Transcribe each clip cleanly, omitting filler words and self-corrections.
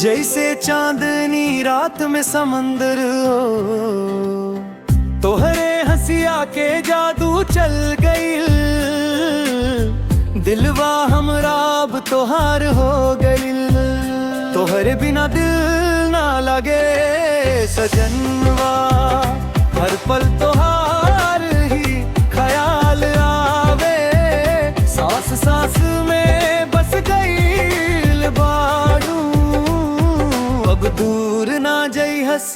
जैसे चांदनी रात में समंदर हो, तोहरे हंसिया के जादू चल गई। दिलवा हमरा अब तोहार हो गई। तोहरे बिना दिल ना लगे सजनवा, हर पल तोहार ही ख्याल आवे। सांस सांस में बस गई बाड़ू, अब दूर ना जई हस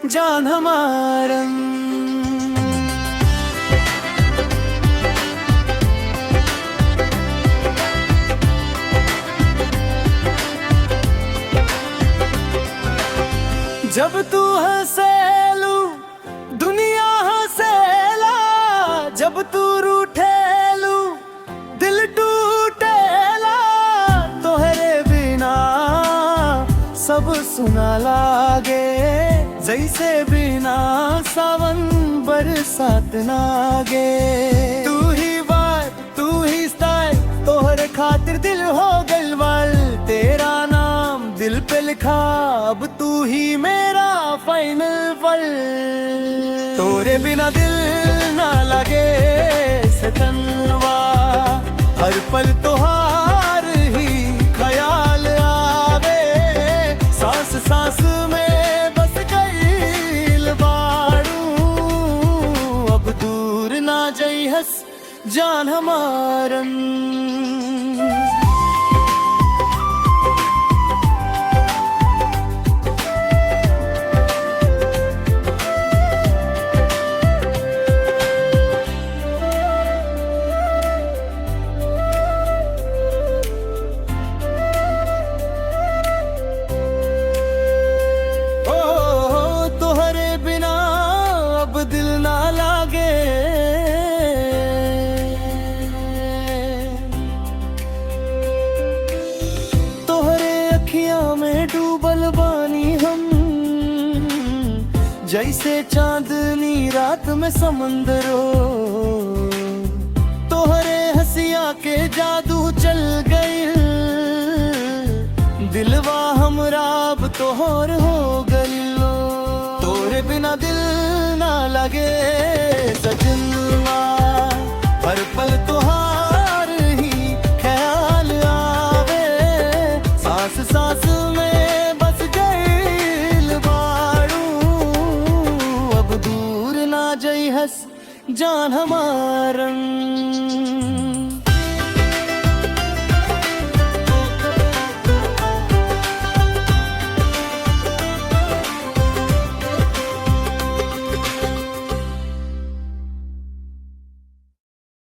जान हमारन। जब तू हंसेलू दुनिया हंसेला, जब तू रूठेलू दिल टूटेला। तोहरे बिना सब सुना लागे, जैसे बिना सावन बरसात नागे। तू ही बात तू ही स्टाइल, तोहरे खातिर दिल हो गइल वाल। तेरा नाम दिल पे लिखा, अब तू ही मेरा फाइनल पल। तोरे बिना दिल ना लगे सतनवा, हर पल तोहार ही ख्याल आवे। सांस सांस में बस गइल बाड़ू, अब दूर ना जई हस जान हमारन। दिल ना लागे तोहरे अखियां में डूबल बानी हम, जैसे चांदनी रात में समंदर हो। तोहरे हंसिया के जादू चल गई। दिलवा हमरा अब तोहर हो गई। तोरे बिना दिल ना लगे सजनवा, हर पल तोहार ही ख्याल आवे। सांस सांस में बस गइल बाड़ू, अब दूर ना जई हस जान हमारन।